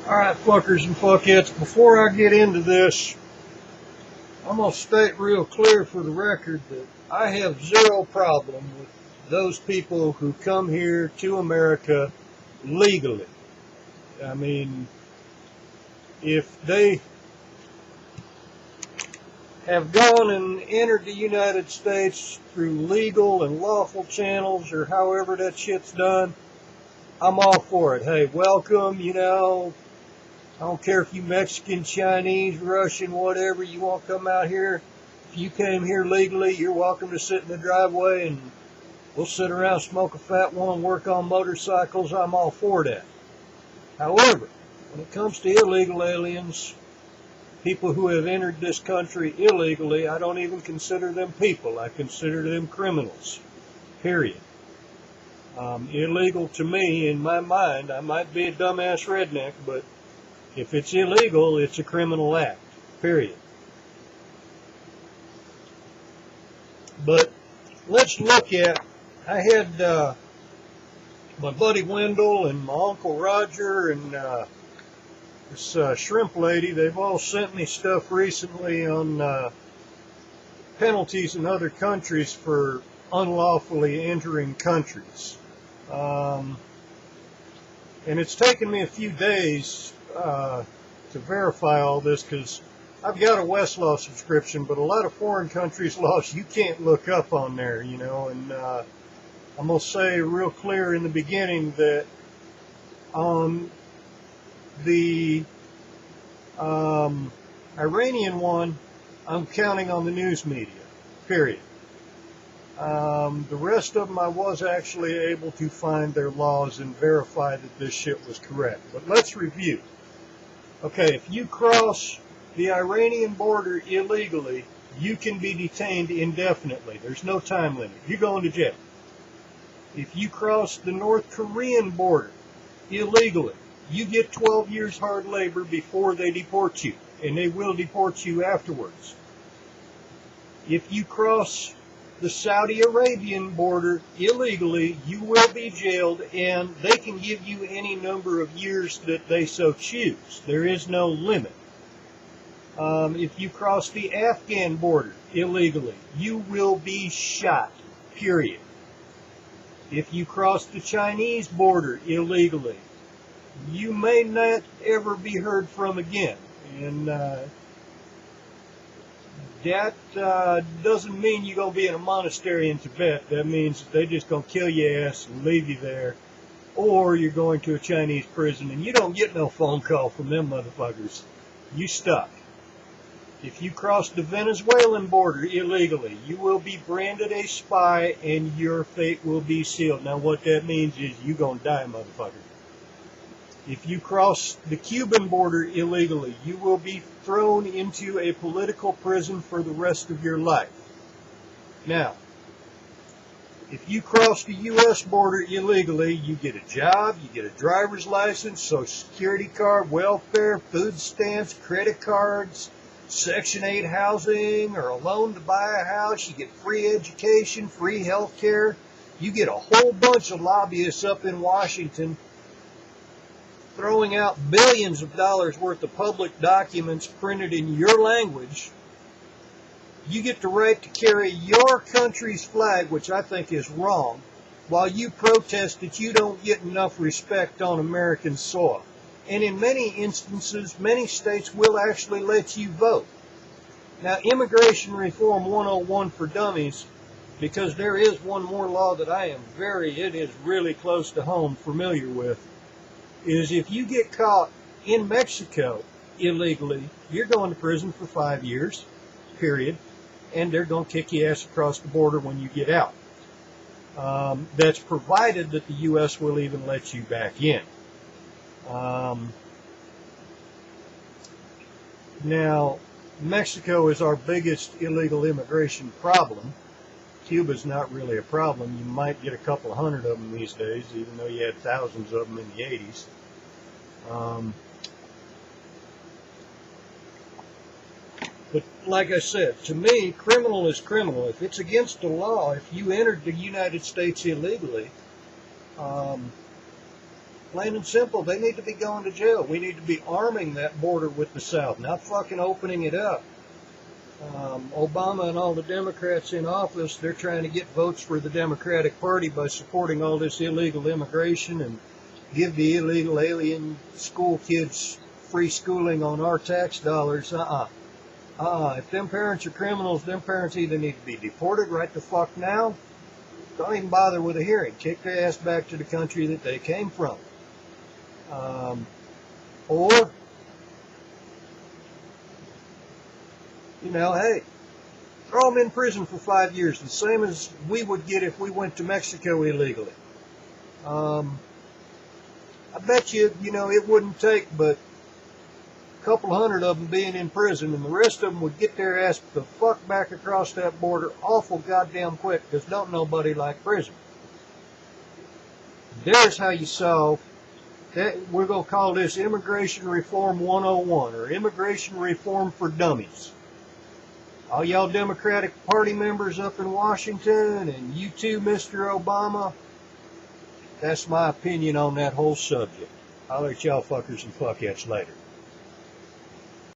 Alright, fuckers and fuckettes, before I get into this, I'm going to state real clear for the record that I have zero problem with those people who come here to America legally. I mean, if they have gone and entered the United States through legal and lawful channels or however that shit's done, I'm all for it. Hey, welcome, I don't care if you Mexican, Chinese, Russian, whatever, you want to come out here. If you came here legally, you're welcome to sit in the driveway and we'll sit around, smoke a fat one, work on motorcycles. I'm all for that. However, when it comes to illegal aliens, people who have entered this country illegally, I don't even consider them people. I consider them criminals. Period. Illegal to me, in my mind, I might be a dumbass redneck, but if it's illegal, it's a criminal act. Period. But let's look at, I had my buddy Wendell and my Uncle Roger and this shrimp lady. They've all sent me stuff recently on penalties in other countries for unlawfully entering countries. And it's taken me a few days to verify all this because I've got a Westlaw subscription, but a lot of foreign countries' laws you can't look up on there, and I'm going to say real clear in the beginning that the Iranian one, I'm counting on the news media, period. The rest of them I was actually able to find their laws and verify that this shit was correct. But let's review. Okay, if you cross the Iranian border illegally, you can be detained indefinitely. There's no time limit. You're going to jail. If you cross the North Korean border illegally, you get 12 years hard labor before they deport you, and they will deport you afterwards. If you cross the Saudi Arabian border illegally, you will be jailed, and they can give you any number of years that they so choose. There is no limit. If you cross the Afghan border illegally, you will be shot, period. If you cross the Chinese border illegally, you may not ever be heard from again. And that doesn't mean you're going to be in a monastery in Tibet. That means that they're just going to kill your ass and leave you there. Or you're going to a Chinese prison and you don't get no phone call from them motherfuckers. You stuck. If you cross the Venezuelan border illegally, you will be branded a spy and your fate will be sealed. Now what that means is you're going to die, motherfucker. If you cross the Cuban border illegally, you will be thrown into a political prison for the rest of your life. Now, if you cross the U.S. border illegally, you get a job, you get a driver's license, Social Security card, welfare, food stamps, credit cards, Section 8 housing, or a loan to buy a house. You get free education, free health care. You get a whole bunch of lobbyists up in Washington throwing out billions of dollars worth of public documents printed in your language. You get the right to carry your country's flag, which I think is wrong, while you protest that you don't get enough respect on American soil. And in many instances, many states will actually let you vote. Now, Immigration Reform 101 for Dummies, because there is one more law that I am it is really close to home, familiar with, is if you get caught in Mexico illegally, you're going to prison for 5 years, period, and they're going to kick your ass across the border when you get out. That's provided that the U.S. will even let you back in. Now, Mexico is our biggest illegal immigration problem. Cuba's not really a problem. You might get a couple hundred of them these days, even though you had thousands of them in the 80s. But like I said, to me, criminal is criminal. If it's against the law, if you entered the United States illegally, Plain and simple, they need to be going to jail. We need to be arming that border with the South, not fucking opening it up. Obama and all the Democrats in office, they're trying to get votes for the Democratic Party by supporting all this illegal immigration and give the illegal alien school kids free schooling on our tax dollars. If them parents are criminals, them parents either need to be deported right the fuck now. Don't even bother with a hearing. Kick their ass back to the country that they came from. Or, you know, hey, throw them in prison for 5 years, the same as we would get if we went to Mexico illegally. I bet you, it wouldn't take but a couple hundred of them being in prison, and the rest of them would get their ass the fuck back across that border awful goddamn quick, because don't nobody like prison. There's how you solve that. We're going to call this Immigration Reform 101, or Immigration Reform for Dummies. All y'all Democratic Party members up in Washington, and you too, Mr. Obama, that's my opinion on that whole subject. I'll let y'all fuckers and fuckheads later.